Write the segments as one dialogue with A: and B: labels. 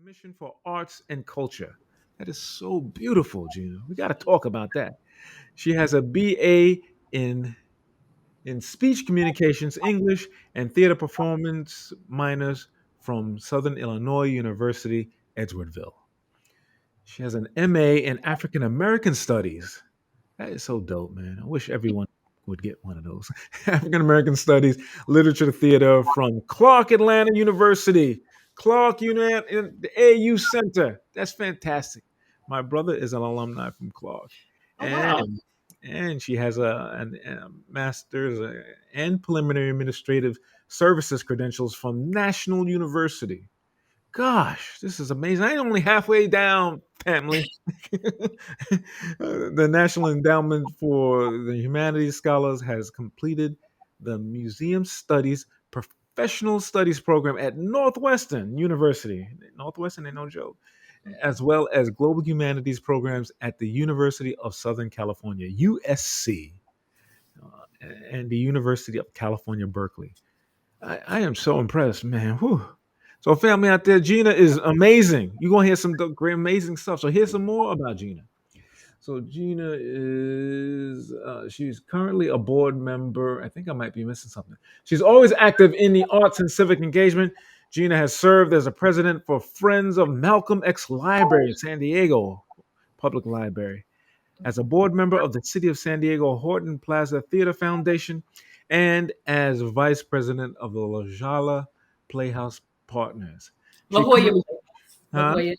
A: mission for arts and culture. That is so beautiful, Gina. We got to talk about that. She has a BA in speech communications, English, and theater performance minors from Southern Illinois University, Edwardsville. She has an MA in African American Studies. That is so dope, man. I wish everyone would get one of those. African American Studies, Literature Theater from Clark Atlanta University. Clark in the AU Center. That's fantastic. My brother is an alumni from Clark.
B: Oh wow.
A: And she has a master's and preliminary administrative services credentials from National University. Gosh, this is amazing. I'm only halfway down, family. The National Endowment for the Humanities Scholars has completed the Museum Studies Professional Studies program at Northwestern University. Northwestern ain't no joke. As well as Global Humanities programs at the University of Southern California, USC, and the University of California, Berkeley. I am so impressed, man. Whew. So, family out there, Gina is amazing. You're going to hear some great, amazing stuff. So, here's some more about Gina. So, Gina is, she's currently a board member. I think I might be missing something. She's always active in the arts and civic engagement. Gina has served as a president for Friends of Malcolm X Library in San Diego Public Library, as a board member of the City of San Diego Horton Plaza Theater Foundation, and as vice president of the Jolla Playhouse Partners.
B: La
A: She
B: Jolla.
A: currently,
B: La
A: huh?
B: Jolla.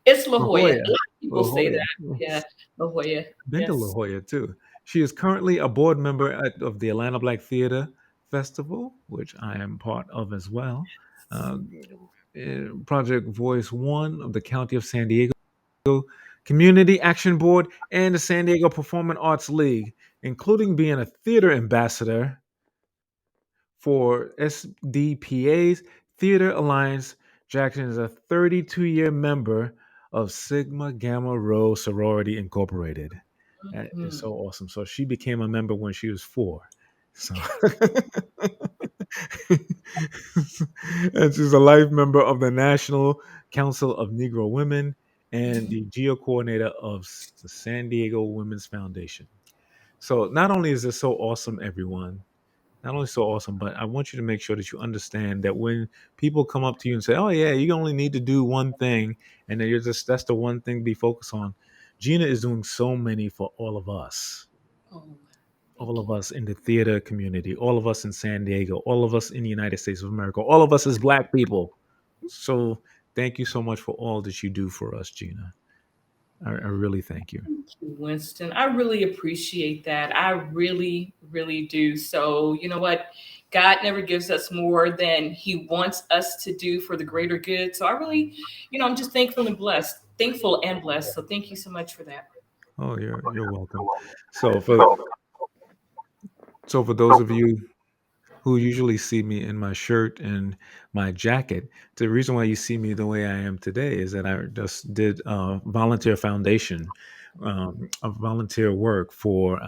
B: It's La
A: La
B: Jolla. A
A: Jolla.
B: lot of people
A: La
B: say
A: Jolla.
B: that. Yeah, La Jolla.
A: Been to La
B: Yes.
A: Jolla too. She is currently a board member of the Atlanta Black Theater Festival, which I am part of as well. Uh, Project Voice One of the County of San Diego Community Action Board, and the San Diego Performing Arts League, including being a theater ambassador for SDPA's Theater Alliance. Jackson is a 32-year member of Sigma Gamma Rho Sorority Incorporated. That is
B: Mhm.
A: so awesome. So she became a member when she was 4. So and she's a life member of the National Council of Negro Women and the geo coordinator of the San Diego Women's Foundation. So not only is this so awesome, everyone, not only so awesome, but I want you to make sure that you understand that when people come up to you and say, "Oh yeah, you only need to do one thing," and then you're just that's the one thing to be focused on. Gina is doing so many for
B: Oh,
A: all
B: thank
A: of
B: you.
A: us in the theater community, all of us in San Diego, all of us in the United States of America, all of us as Black people. So thank you so much for all that you do for us, Gina. I really thank you.
B: Thank you, Winston. I really appreciate that. I really, really do. So, you know what? God never gives us more than He wants us to do for the greater good. So, I really, I'm just thankful and blessed. So, thank you so much for that.
A: Oh, you're welcome. So for those of you who usually see me in my shirt and my jacket, the reason why you see me the way I am today is that I just did volunteer foundation, of volunteer work for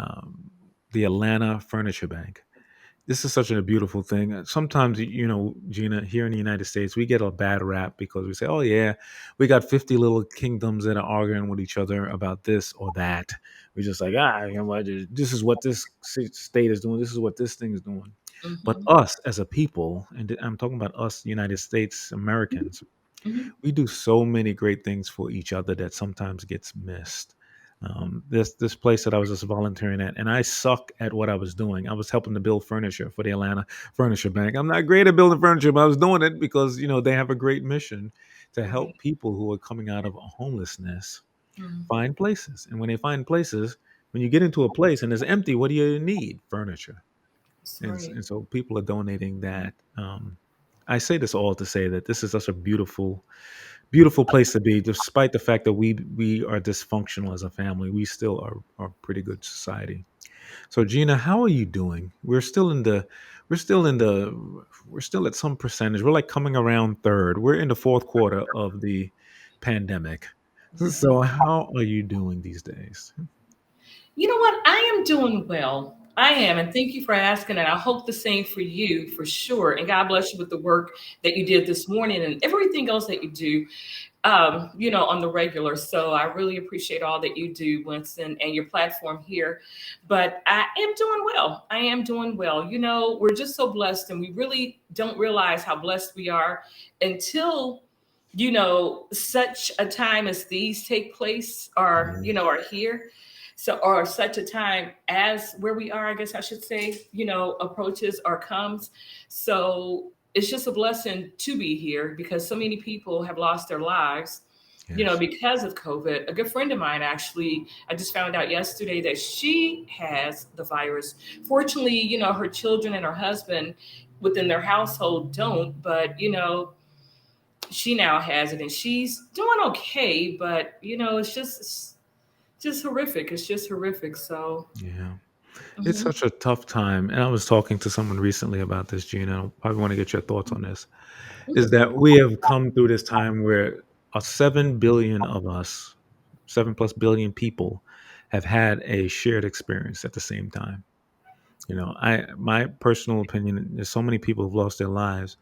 A: the Atlanta Furniture Bank. This is such a beautiful thing. Sometimes, Gina, here in the United States, we get a bad rap because we say, "Oh yeah, we got 50 little kingdoms that are arguing with each other about this or that." We're just like, this is what this state is doing. This is what this thing is doing. But
B: Hmm.
A: us as a people, and I'm talking about us, United States Americans,
B: Hmm.
A: we do so many great things for each other that sometimes gets missed. This place that I was just volunteering at, and I suck at what I was doing. I was helping to build furniture for the Atlanta Furniture Bank. I'm not great at building furniture, but I was doing it because they have a great mission to
B: Right.
A: help people who are coming out of homelessness
B: Mhm.
A: find places. And when they find places, when you get into a place and it's empty, what do you need? Furniture.
B: That's
A: And
B: right.
A: so people are donating that. I say this all to say that this is such a beautiful place to be. Despite the fact that we are dysfunctional as a family, we still are pretty good society. So Gina, how are you doing? We're still at some percentage. We're like coming around third. We're in the fourth quarter of the pandemic.
B: Right.
A: So how are you doing these days?
B: You know what? I am doing well. I am, and thank you for asking. And I hope the same for you, for sure. And God bless you with the work that you did this morning and everything else that you do, on the regular. So I really appreciate all that you do, Winston, and your platform here. But I am doing well. I am doing well. We're just so blessed, and we really don't realize how blessed we are until such a time as these take place or
A: Mhm.
B: are here. So, or such a time as where we are, I guess I should say, approaches or comes. So it's just a blessing to be here because so many people have lost their lives,
A: Yes.
B: because of COVID. A good friend of mine, actually, I just found out yesterday that she has the virus. Fortunately, her children and her husband within their household don't, but, she now has it and she's doing okay, but, it's just horrific. It's just horrific. So,
A: Yeah. It's
B: mhm.
A: such a tough time. And I was talking to someone recently about this, Gina. I probably want to get your thoughts on this. Is that we have come through this time where 7 billion of us, 7 plus billion people, have had a shared experience at the same time. My personal opinion is so many people have lost their lives,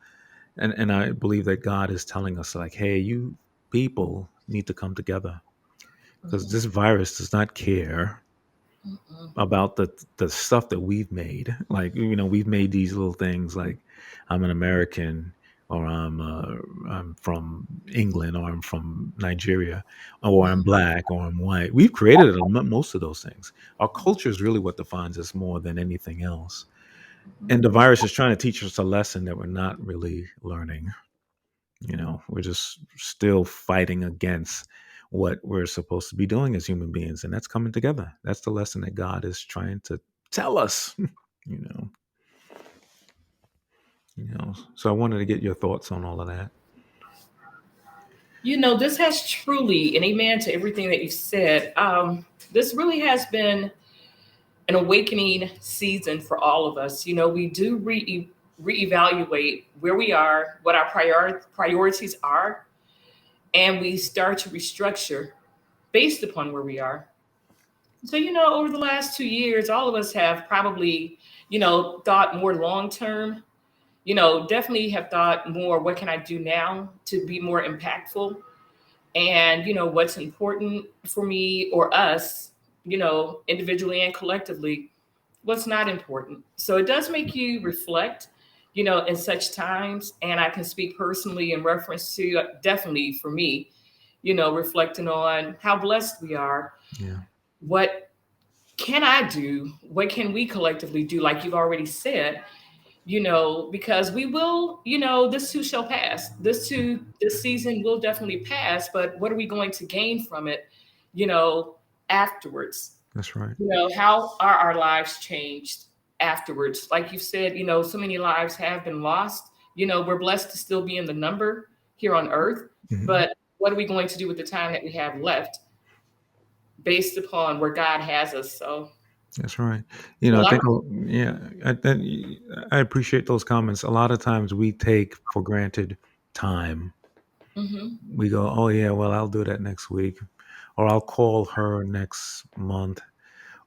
A: and I believe that God is telling us like, hey, you people need to come together because
B: Mhm.
A: this virus does not care
B: Mhm.
A: about the stuff that we've made. Like, we've made these little things like I'm an American, or I'm from England, or I'm from Nigeria, or I'm black, or I'm white. We've created most of those things. Our culture is really what defines us more than anything else. And the virus is trying to teach us a lesson that we're not really learning. We're just still fighting against what we're supposed to be doing as human beings, and that's coming together. That's the lesson that God is trying to tell us. you know, So I wanted to get your thoughts on all of that.
B: This has truly, and amen to everything that you said. This really has been an awakening season for all of us. We do reevaluate where we are, what our priorities are, and we start to restructure based upon where we are. So, over the last 2 years, all of us have probably, thought more long term, definitely have thought more, what can I do now to be more impactful? And, what's important for me or us, individually and collectively, what's not important. So it does make you reflect, in such times. And I can speak personally in reference to definitely for me, reflecting on how blessed we are.
A: Yeah,
B: What can I do? What can we collectively do? Like you've already said, because we will, this too shall pass. This season will definitely pass, but what are we going to gain from it, you know, afterwards?
A: that's right.
B: How are our lives changed afterwards? Like you said, so many lives have been lost. We're blessed to still be in the number here on earth,
A: Mhm.
B: but what are we going to do with the time that we have left based upon where God has us? So,
A: That's right. I
B: well,
A: think, yeah, I appreciate those comments. A lot of times we take for granted time.
B: hmm
A: We go, oh yeah, well, I'll do that next week, or I'll call her next month,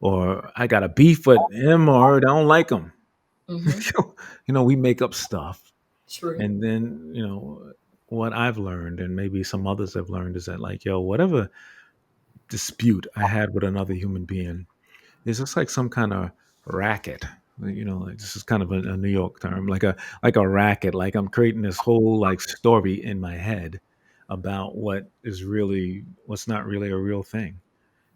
A: or I got a beef with him or her, I don't like him.
B: hmm
A: We make up stuff.
B: true.
A: And then, what I've learned, and maybe some others have learned, is that, like, yo, whatever dispute I had with another human being is just like some kind of racket. Like, this is kind of a New York term, like a racket. Like, I'm creating this whole like story in my head about what's not really a real thing.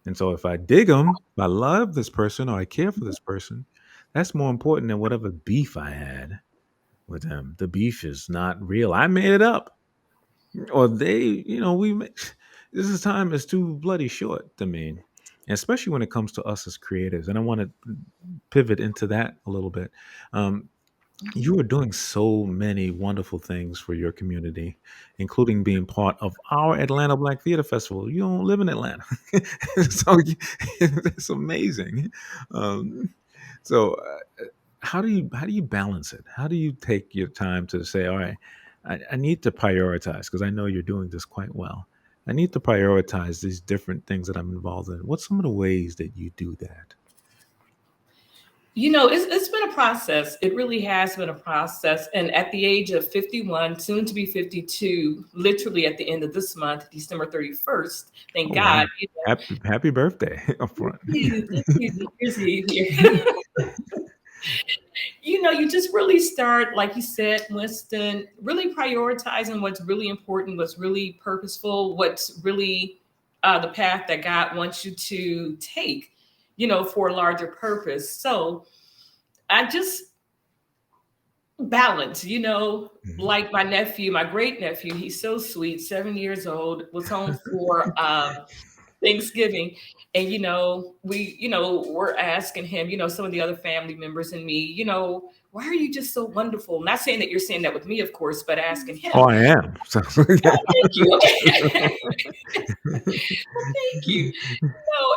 A: And so if I dig them, if I love this person or I care for this person, that's more important than whatever beef I had with them. The beef is not real. I made it up. Or this is time is too bloody short to me. And especially when it comes to us as creatives. And I want to pivot into that a little bit. Um, you are doing so many wonderful things for your community, including being part of our Atlanta Black Theater Festival. You don't live in Atlanta, so it's amazing. Um, so, how do you balance it? How do you take your time to say, all right, I need to prioritize because I know you're doing this quite well. I need to prioritize these different things that I'm involved in. What's some of the ways that you do that?
B: It's been a process. It really has been a process. And at the age of 51, soon to be 52, literally at the end of this month, December 31st, thank
A: Oh wow!
B: God,
A: Happy birthday up front.
B: Thank Here's Eve here. You just really start, like you said, Winston, really prioritizing what's really important, what's really purposeful, what's really the path that God wants you to take, for a larger purpose. So I just balance,
A: Mhm.
B: like my nephew, my great nephew, he's so sweet, 7 years old, was home for Thanksgiving. And, we're asking him, some of the other family members and me, why are you just so wonderful? Not saying that you're saying that with me, of course, but asking
A: Oh,
B: him.
A: I am. So, yeah.
B: Oh, thank you. Okay. Well, thank you.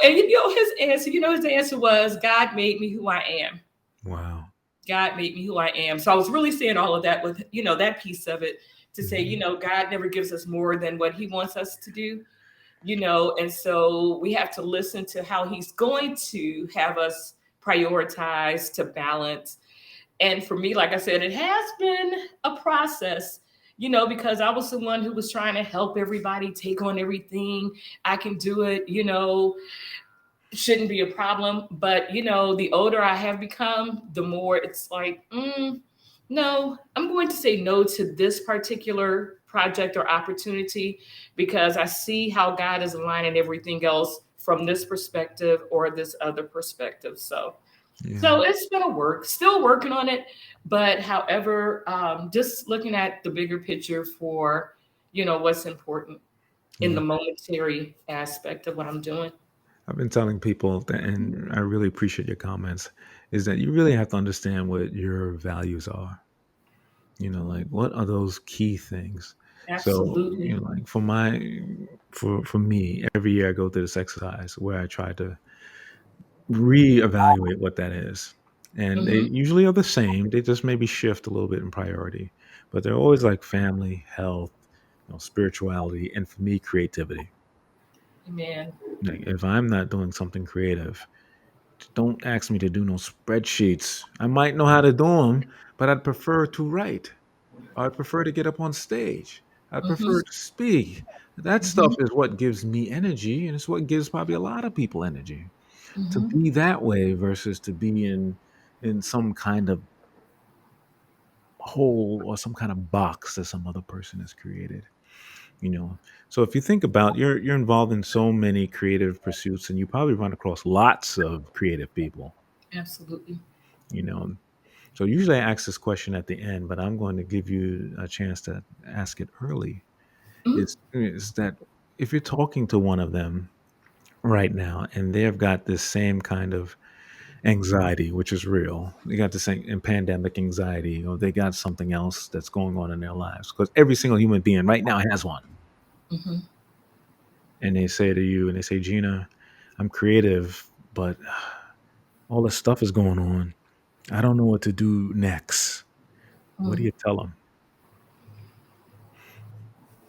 B: And his answer was, God made me who I am.
A: Wow.
B: God made me who I am. So I was really saying all of that with, that piece of it to say,
A: Mhm.
B: God never gives us more than what he wants us to do, and so we have to listen to how he's going to have us prioritize to balance. And for me, like I said, it has been a process, because I was the one who was trying to help everybody take on everything. I can do it, shouldn't be a problem. But, the older I have become, the more it's like, no, I'm going to say no to this particular project or opportunity because I see how God is aligning everything else from this perspective or this other perspective. So,
A: Yeah.
B: so it's been a work, still working on it. But however, just looking at the bigger picture for, what's important in
A: Yeah.
B: the momentary aspect of what I'm doing.
A: I've been telling people that, and I really appreciate your comments, is that you really have to understand what your values are. Like what are those key things? So,
B: Absolutely.
A: like for me, every year I go through this exercise where I try to reevaluate what that is. And they
B: Hmm.
A: usually are the same. They just maybe shift a little bit in priority. But they're always like family, health, spirituality, and for me, creativity.
B: Amen.
A: Like if I'm not doing something creative, don't ask me to do no spreadsheets. I might know how to do them, but I'd prefer to write. I'd prefer to get up on stage. I'd
B: Hmm.
A: prefer to speak. That stuff
B: Hmm.
A: is what gives me energy, and it's what gives probably a lot of people energy. To
B: Hmm.
A: be that way versus to be in some kind of hole or some kind of box that some other person has created. You know, so if you think about you're involved in so many creative pursuits, and you probably run across lots of creative people.
B: Absolutely.
A: You know, so usually I ask this question at the end, but I'm going to give you a chance to ask it early.
B: Mhm.
A: Is that if you're talking to one of them right now and they've got this same kind of anxiety, which is real, they got the same and pandemic anxiety, or they got something else that's going on in their lives, because every single human being right now has one.
B: Hmm.
A: And they say to you, and they say, Gina, I'm creative, but all this stuff is going on. I don't know what to do next. What do
B: Mm.
A: you tell them?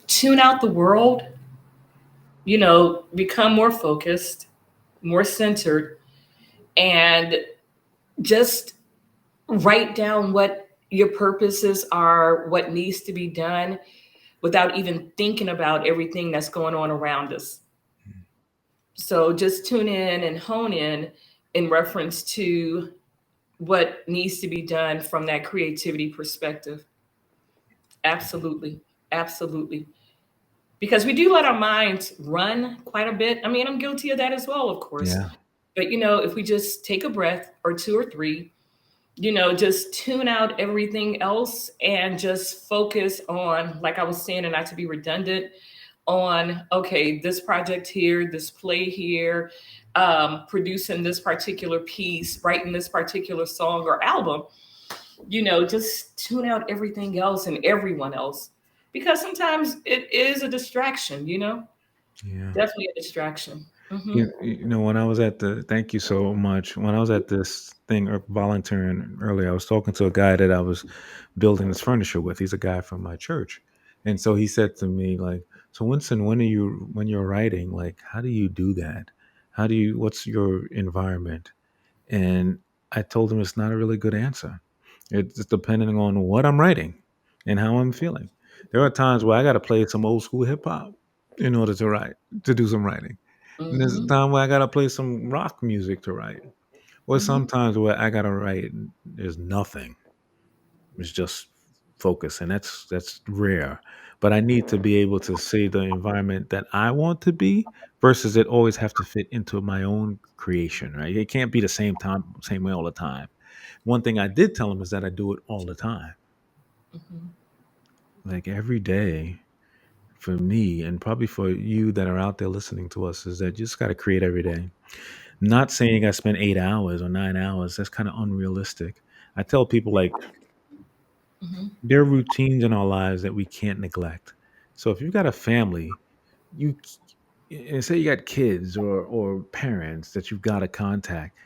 B: Tune out the world, become more focused, more centered, and just write down what your purposes are, what needs to be done without even thinking about everything that's going on around us. So just tune in and hone in reference to what needs to be done from that creativity perspective. Absolutely. Absolutely. Because we do let our minds run quite a bit. I mean, I'm guilty of that as well, of course.
A: Yeah.
B: But, if we just take a breath or two or three, just tune out everything else and just focus on, like I was saying, and not to be redundant, on, okay, this project here, this play here, producing this particular piece, writing this particular song or album, just tune out everything else and everyone else. Because sometimes it is a distraction,
A: Yeah.
B: definitely a distraction. Hmm.
A: When I was at the thank you so much. When I was at this thing volunteering earlier, I was talking to a guy that I was building this furniture with. He's a guy from my church. And so he said to me, like, so Winston, when you're writing, like, how do you do that? What's your environment? And I told him it's not a really good answer. It's depending on what I'm writing and how I'm feeling. There are times where I got to play some old school hip hop in order to write, to do some writing. And there's a
B: Mm-hmm.
A: time where I got to play some rock music to write. Or
B: Mm-hmm.
A: sometimes where I got to write and there's nothing. It's just focus, and that's rare. But I need to be able to see the environment that I want to be versus it always have to fit into my own creation, right? It can't be the same way all the time. One thing I did tell him is that I do it all the time,
B: Mm-hmm.
A: like every day. For me, and probably for you that are out there listening to us, is that you just got to create every day. Not saying I spend 8 hours or 9 hours. That's kind of unrealistic. I tell people like
B: Mm-hmm.
A: there are routines in our lives that we can't neglect. So if you've got a family, you and say you got kids or parents that you've got to contact,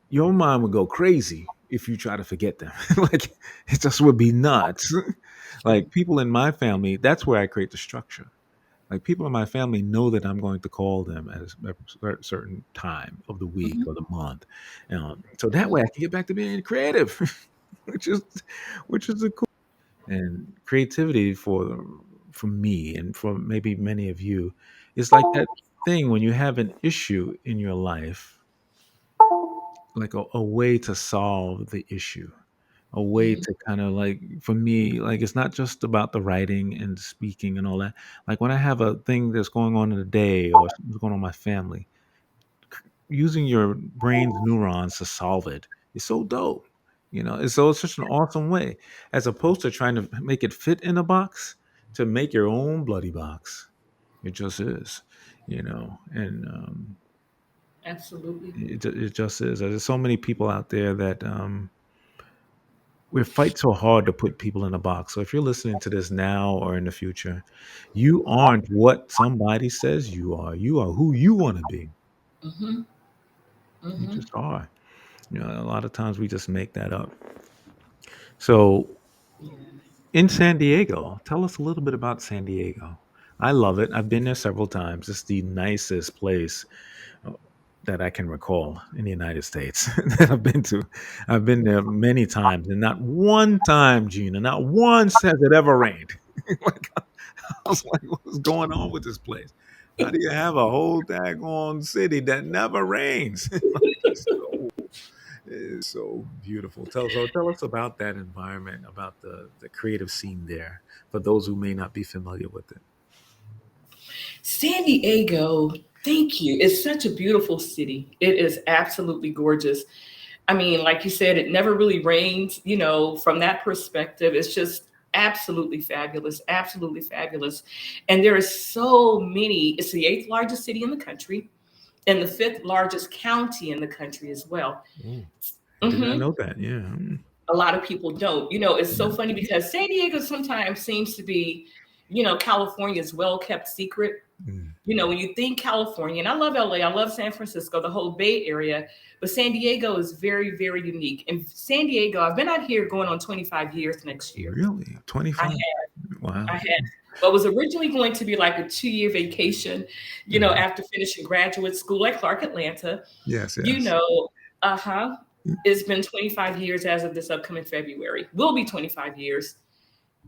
A: your mind would go crazy if you try to forget them. Like it just would be nuts.
B: True.
A: Like people in my family, that's where I create the structure. Like people in my family know that I'm going to call them at a certain time of the week
B: Mm-hmm.
A: or the month, so that way I can get back to being creative, which is the cool. And creativity for me and for maybe many of you is like that thing when you have an issue in your life, like a way to solve the issue, a way
B: Mm-hmm.
A: to kind of like for me, like it's not just about the writing and speaking and all that. Like when I have a thing that's going on in the day or something's going on in my family, using your brain's neurons to solve it is so dope. It's such an awesome way, as opposed to trying to make it fit in a box, to make your own bloody box. It just is, and
B: Absolutely.
A: it just is. There's so many people out there that we fight so hard to put people in a box. So if you're listening to this now or in the future, you aren't what somebody says you are. You are who you want to be.
B: Mm-hmm.
A: You
B: Mm-hmm.
A: just are. A lot of times we just make that up. So
B: Yeah.
A: in San Diego, tell us a little bit about San Diego. I love it. I've been there several times. It's the nicest place uh, that I can recall in the United States that I've been to. I've been there many times, and not one time, Gina, not once has it ever rained. Like, I was like, what's going on with this place? How do you have a whole daggone city that never rains? Like, it's so beautiful. Tell us about that environment, about the creative scene there, for those who may not be familiar with it.
B: San Diego, thank you. It's such a beautiful city. It is absolutely gorgeous. I mean, like you said, it never really rains, from that perspective. It's just absolutely fabulous, absolutely fabulous. And there is so many, it's the eighth largest city in the country and the fifth largest county in the country as well.
A: Oh, I did not
B: Hmm.
A: know that. Yeah.
B: A lot of people don't. It's so
A: Yeah.
B: funny because San Diego sometimes seems to be, California's well kept secret.
A: Mm.
B: When you think California, and I love LA, I love San Francisco, the whole Bay Area, but San Diego is very, very unique. And San Diego, I've been out here going on 25 years next year.
A: Really?
B: I
A: 25?
B: had, I
A: Wow.
B: had what was originally going to be like a 2-year vacation,
A: Mhm.
B: after finishing graduate school at Clark Atlanta,
A: Yes,
B: you
A: yes.
B: know, uh-huh. It's been 25 years as of this upcoming February. Will be 25 years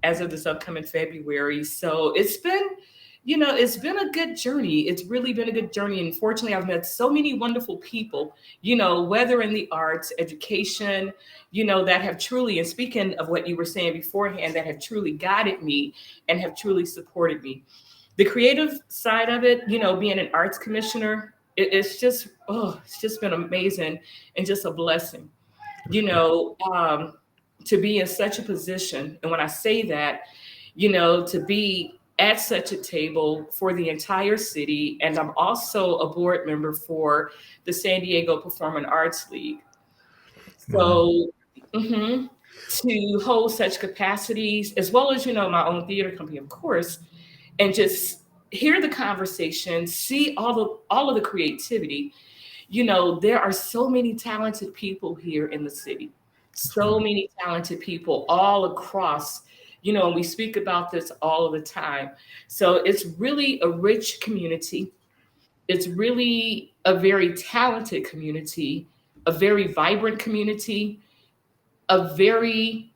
B: as of this upcoming February. So it's been a good journey. It's really been a good journey. And fortunately, I've met so many wonderful people, whether in the arts, education, that have truly, and speaking of what you were saying beforehand, that have truly guided me and have truly supported me. The creative side of it, being an arts commissioner, it's just been amazing and just a blessing
A: Of
B: you
A: course.
B: know, um, to be in such a position. And when I say that, to be at such a table for the entire city. And I'm also a board member for the San Diego Performing Arts League.
A: Wow.
B: So, mhm, to hold such capacities, as well as, my own theater company, of course, and just hear the conversation, see all of the creativity. There are so many talented people here in the city,
A: That's right.
B: so many talented people all across, and we speak about this all of the time. So it's really a rich community. It's really a very talented community. a very vibrant community, a very,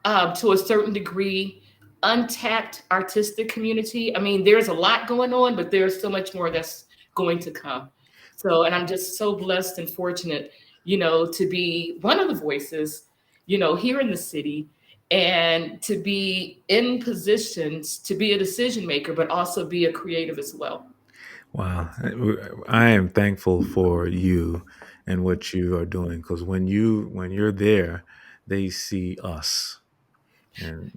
B: to a certain degree, untapped artistic community. I mean, there's a lot going on, but there's so much more that's going to come. So, and I'm just so blessed and fortunate, to be one of the voices, here in the city, and to be in positions to be a decision maker, but also be a creative as well.
A: Wow. I am thankful for you and what you are doing, because when you're there, they see us, and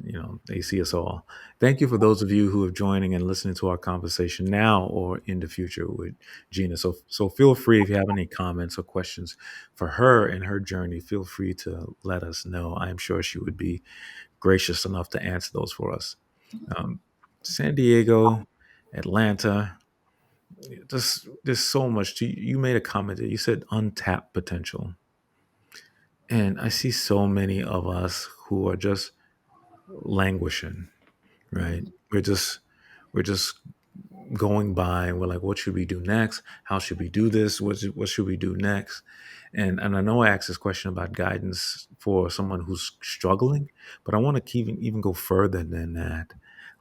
A: they see us all. Thank you for those of you who are joining and listening to our conversation now or in the future with Gina. So feel free, if you have any comments or questions for her and her journey, feel free to let us know. I'm sure she would be gracious enough to answer those for us. um, San Diego, Atlanta, there's so much to you. Made a comment there. You said untapped potential, and I see so many of us who are just languishing. Right? We're just going by, and we're like, what should we do next? How should we do this? What should we do next? And I know I asked this question about guidance for someone who's struggling, but I want to keep even go further than that.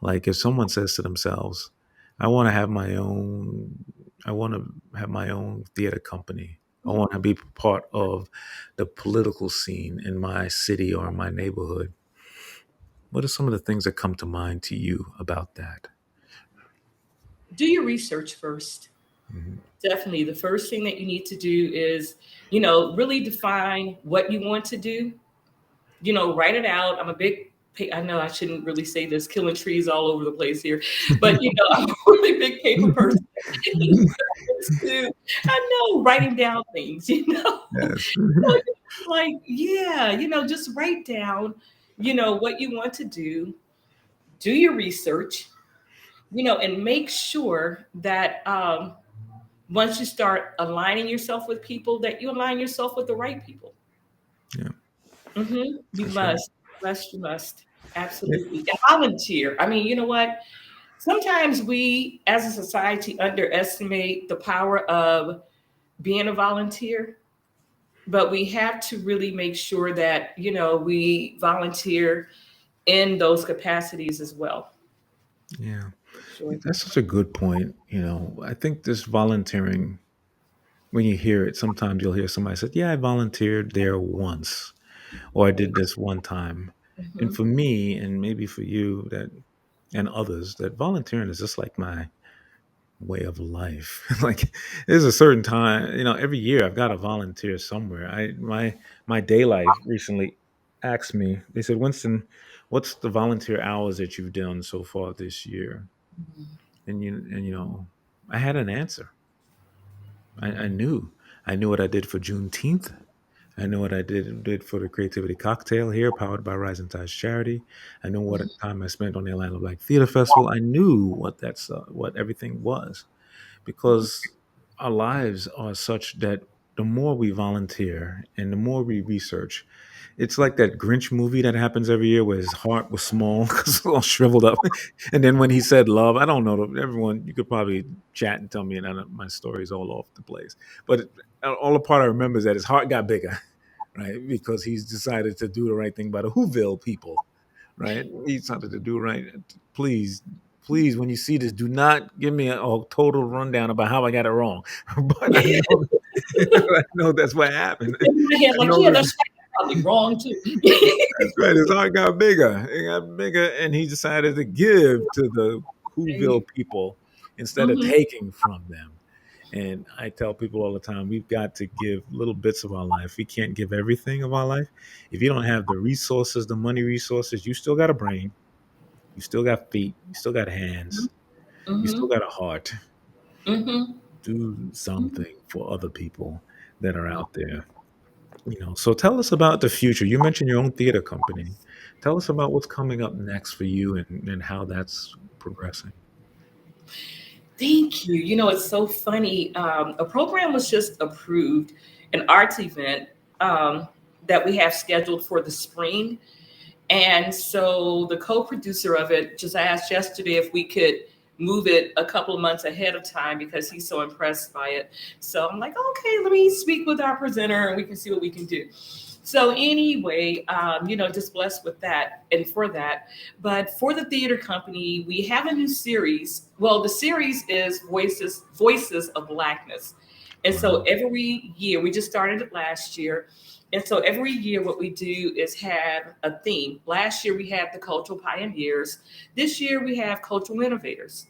A: Like, if someone says to themselves, I want to have my own I want to have my own theater company. I want to be part of the political scene in my city or in my neighborhood. What are some of the things that come to mind to you about that?
B: Do your research first.
A: Mhm.
B: Definitely. The first thing that you need to do is, really define what you want to do. Write it out. I'm a big, I know I shouldn't really say this, killing trees all over the place here, but, I'm a really big paper person. To, I know, writing down things,
A: Yes.
B: So it's like, yeah, just write down, what you want to do your research, and make sure that once you start aligning yourself with people, that you align yourself with the right people.
A: Yeah,
B: You
A: for sure.
B: must,
A: Yeah.
B: absolutely. And volunteer. I mean, you know what? Sometimes we, as a society, underestimate the power of being a volunteer, but we have to really make sure that, we volunteer in those capacities as well.
A: Yeah.
B: Sure.
A: That's such a good point. I think this volunteering, when you hear it, sometimes you'll hear somebody say, yeah, I volunteered there once, or I did this one time. And
B: Mhm.
A: for me, and maybe for you, that and others, that volunteering is just like my way of life. Like, there's a certain time, every year I've got to volunteer somewhere. My day life recently asked me, they said, Winston, what's the volunteer hours that you've done so far this year? And I had an answer. I knew. I knew what I did for Juneteenth. I know what I did for the Creativity Cocktail here, powered by Rising Tides Charity. I know what time I spent on the Atlanta Black Theater Festival. I knew what everything was, because our lives are such that the more we volunteer and the more we research, it's like that Grinch movie that happens every year where his heart was small because all shriveled up. And then when he said love, I don't know, everyone, you could probably chat and tell me, and my story is all off the place. But all the part I remember is that his heart got bigger, right? Because he's decided to do the right thing by the Whoville people, right? He decided to do right. Please, please, when you see this, do not give me a total rundown about how I got it wrong. But I know, I know that's what happened.
B: In my head,
A: I
B: like,
A: know
B: yeah,
A: that.
B: that's probably wrong too.
A: That's right. His heart got bigger. It got bigger, and he decided to give to the Whoville people instead of
B: Mhm.
A: taking from them. And I tell people all the time, we've got to give little bits of our life. We can't give everything of our life. If you don't have the resources, the money resources, you still got a brain, you still got feet, you still got hands, you still
B: Mhm.
A: got a heart.
B: Mhm.
A: Do something for other people that are out there. So tell us about the future. You mentioned your own theater company. Tell us about what's coming up next for you, and how that's progressing.
B: Thank you. It's so funny. A program was just approved, an arts event that we have scheduled for the spring. And so the co producer of it just asked yesterday if we could move it a couple of months ahead of time because he's so impressed by it. So I'm like, okay, let me speak with our presenter and we can see what we can do. So anyway, just blessed with that and for that. But for the theater company, we have a new series. Well, the series is Voices of Blackness. And so every year, we just started it last year. And so every year, what we do is have a theme. Last year, we had the cultural pioneers. This year, we have cultural innovators.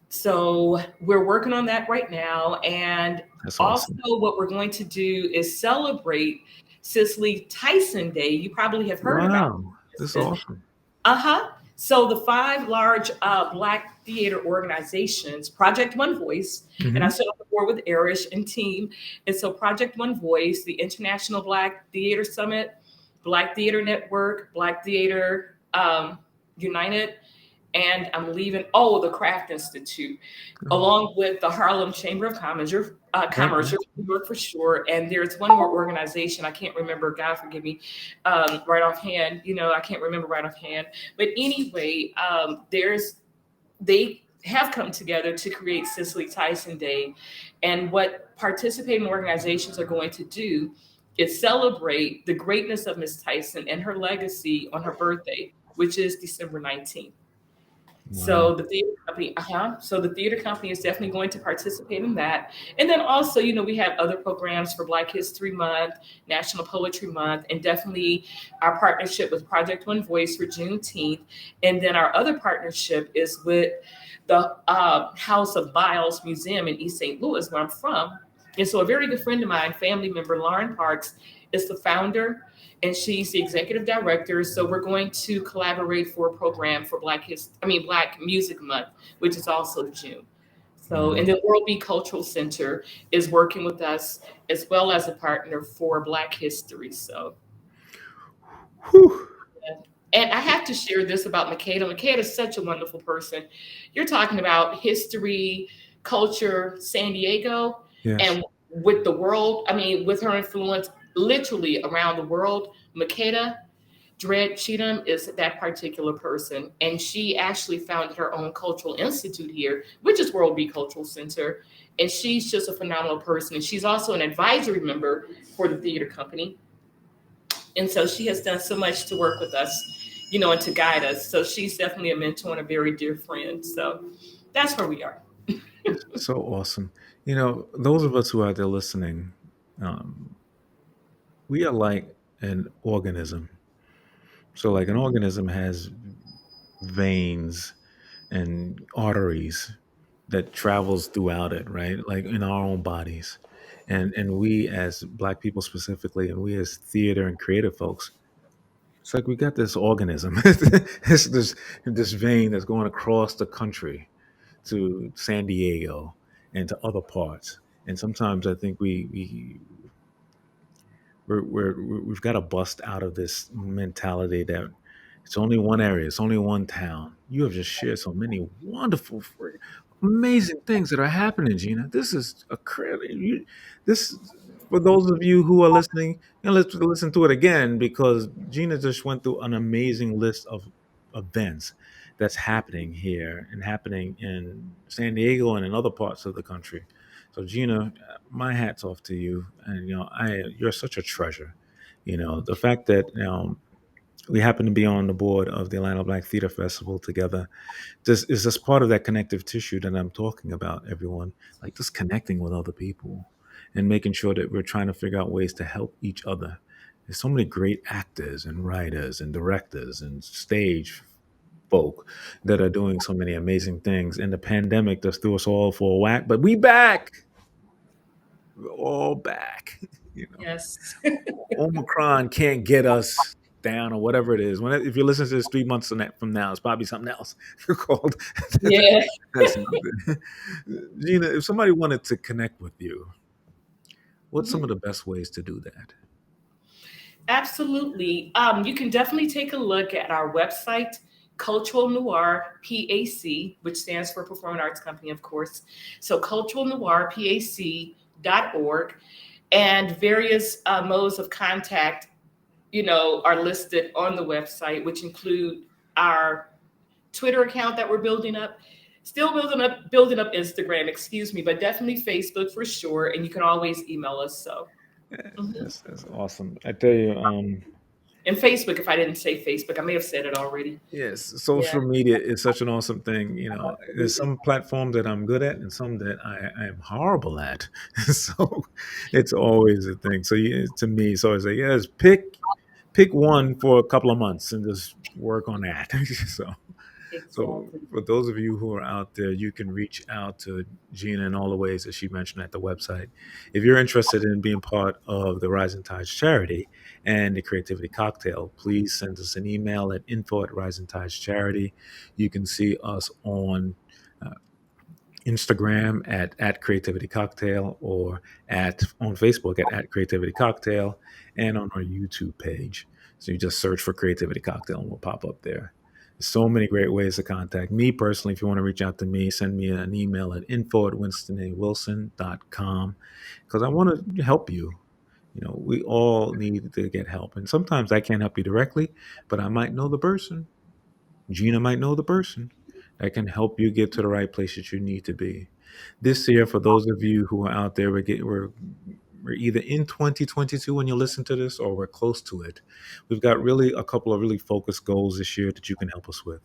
B: So we're working on that right now. And
A: That's
B: also,
A: awesome.
B: what we're going to do is celebrate Cicely Tyson Day. You probably have heard about
A: Wow, this is
B: this.
A: awesome.
B: Uh-huh. So the five large Black theater organizations, Project One Voice, and I
A: Hmm.
B: sit on the board with Arish and team. And so Project One Voice, the International Black Theater Summit, Black Theater Network, Black Theater United, and I'm leaving, the Craft Institute, along with the Harlem Chamber of Commerce, Commerce,
A: Okay.
B: you're New York for sure. And there's one more organization, I can't remember, God forgive me, right offhand, I can't remember right offhand. But anyway, they have come together to create Cicely Tyson Day. And what participating organizations are going to do is celebrate the greatness of Miss Tyson and her legacy on her birthday, which is December 19th.
A: Wow.
B: So the theater company, So the theater company is definitely going to participate in that. And then also, we have other programs for Black History Month, National Poetry Month, and definitely our partnership with Project One Voice for Juneteenth. And then our other partnership is with the House of Biles Museum in East St. Louis, where I'm from. And so a very good friend of mine, family member, Lauren Parks, is the founder and she's the executive director. So we're going to collaborate for a program for Black Music Month, which is also June. So,
A: Wow.
B: and the Worldbeat Cultural Center is working with us as well as a partner for Black History. So,
A: Whew.
B: yeah. And I have to share this about Makeda. Makeda is such a wonderful person. You're talking about history, culture, San Diego,
A: Yes.
B: and with the world, with her influence literally around the world, Makeda Dred Cheatham is that particular person, and she actually founded her own cultural institute here, which is Worldbeat Cultural Center. And she's just a phenomenal person. And she's also an advisory member for the theater company. And so she has done so much to work with us, and to guide us. So she's definitely a mentor and a very dear friend. So that's where we are.
A: So awesome. Those of us who are out there listening, um, we are like an organism. So, like an organism has veins and arteries that travels throughout it, right? Like in our own bodies. And we as Black people specifically, and we as theater and creative folks, it's like we got this organism, this vein that's going across the country to San Diego and to other parts. And sometimes I think we've got to bust out of this mentality that it's only one area, it's only one town. You have just shared so many wonderful, amazing things that are happening, Gina. This is a crazy. This for those of you who are listening, let's listen to it again because Gina just went through an amazing list of events that's happening here and happening in San Diego and in other parts of the country. So, Gina, my hat's off to you, and you're such a treasure. The fact that we happen to be on the board of the Atlanta Black Theater Festival together. This is just part of that connective tissue that I'm talking about, everyone. Like just connecting with other people and making sure that we're trying to figure out ways to help each other. There's so many great actors and writers and directors and stage folk that are doing so many amazing things. And the pandemic just threw us all for a whack, but we back. We're all back. You know.
B: Yes.
A: Omicron can't get us down or whatever it is. If you listen to this 3 months from now, it's probably something else called.
B: Yeah.
A: That's not good. Gina, if somebody wanted to connect with you, what's some
B: Mhm.
A: of the best ways to do that?
B: Absolutely. You can definitely take a look at our website, Cultural Noire PAC, which stands for Performing Arts Company, of course. So culturalnoirepac.org, and various modes of contact, are listed on the website, which include our Twitter account that we're building up. Still building up Instagram, excuse me, but definitely Facebook for sure. And you can always email us. So,
A: Yeah,
B: mhm.
A: that's awesome. I tell you,
B: And Facebook, if I didn't say Facebook, I may have said it already.
A: yes,
B: Yeah,
A: social media is such an awesome thing. You know, there's
B: absolutely.
A: some platforms that I'm good at and some that I am horrible at. So it's always a thing. So to me, it's always like, yes, pick one for a couple of months and just work on that. So
B: Exactly.
A: for those of you who are out there, you can reach out to Gina in all the ways that she mentioned at the website. If you're interested in being part of the Rising Tides charity and the Creativity Cocktail, please send us an email at info@Rising Tides Charity. You can see us on uh, Instagram at Creativity Cocktail or at on Facebook at Creativity Cocktail and on our YouTube page. So you just search for Creativity Cocktail and we'll pop up there. There's so many great ways to contact me personally. If you want to reach out to me, send me an email at info@winstonawilson.com because I want to help you. You know, we all need to get help. And sometimes I can't help you directly, but I might know the person. Gina might know the person that can help you get to the right place that you need to be. This year, for those of you who are out there, we're either in 2022 when you listen to this, or we're close to it. We've got really a couple of really focused goals this year that you can help us with.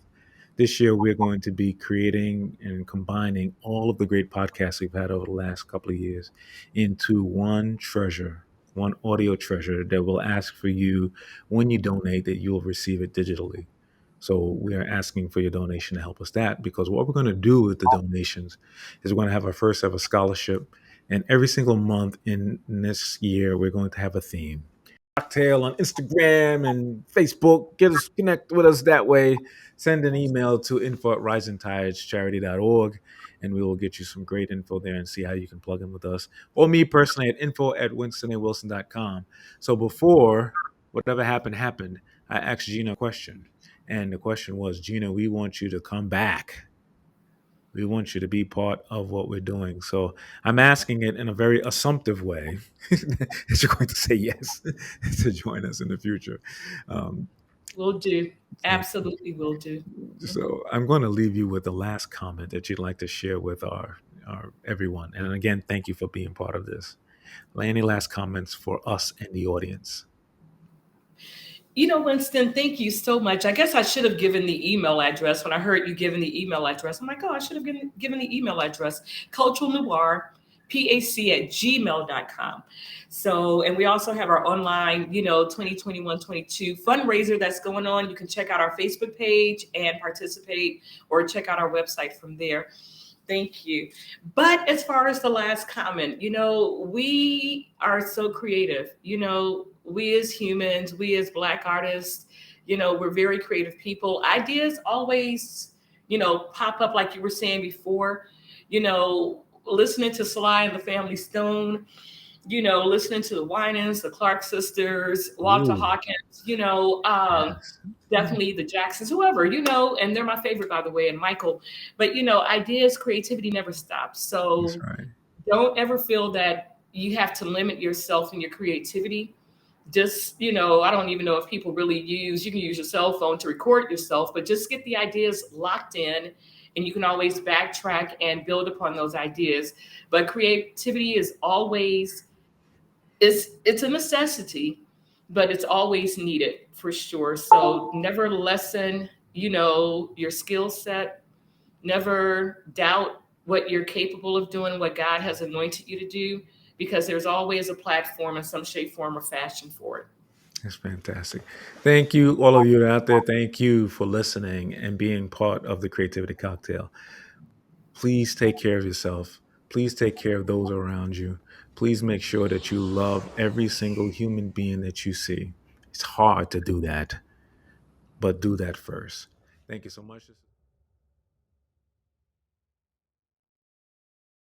A: This year, we're going to be creating and combining all of the great podcasts we've had over the last couple of years into one treasure, one audio treasure that will ask for you when you donate that you'll receive it digitally. So we are asking for your donation to help us that because what we're going to do with the donations is we're going to have our first ever scholarship, and every single month in this year we're going to have a theme. Cocktail on Instagram and Facebook. Get us connect with us that way. Send an email to info@risingtidescharity.org and we will get you some great info there and see how you can plug in with us. Or me personally at info@winstonawilson.com. So before whatever happened, I asked Gina a question. And the question was, Gina, we want you to come back. We want you to be part of what we're doing. So I'm asking it in a very assumptive way that you're going to say yes to join us in the future. Um,
B: Will do.
A: thank
B: Absolutely will do.
A: you.
B: Mhm.
A: So I'm going to leave you with the last comment that you'd like to share with our everyone. And again, thank you for being part of this. Any last comments for us and the audience?
B: Winston, thank you so much. I guess I should have given the email address when I heard you giving the email address. I'm like, oh, I should have given the email address. Cultural Noire, PAC@gmail.com. So, and we also have our online, 2021-22 fundraiser that's going on. You can check out our Facebook page and participate or check out our website from there. Thank you. But as far as the last comment, we are so creative. We as humans, we as Black artists, we're very creative people. Ideas always, pop up like you were saying before. Listening to Sly and the Family Stone, listening to the Winans, the Clark sisters, Walter
A: Ooh,
B: Hawkins,
A: yes.
B: definitely the Jacksons, whoever, and they're my favorite, by the way, and Michael. But, ideas, creativity never stops.
A: That's
B: So
A: right.
B: don't ever feel that you have to limit yourself in your creativity. Just, I don't even know if people really you can use your cell phone to record yourself, but just get the ideas locked in and you can always backtrack and build upon those ideas. But creativity is always it's a necessity, but it's always needed for sure. So never lessen, your skill set. Never doubt what you're capable of doing, what God has anointed you to do, because there's always a platform in some shape, form, or fashion for it.
A: That's fantastic. Thank you, all of you out there. Thank you for listening and being part of the Creativity Cocktail. Please take care of yourself. Please take care of those around you. Please make sure that you love every single human being that you see. It's hard to do that, but do that first. Thank you so much.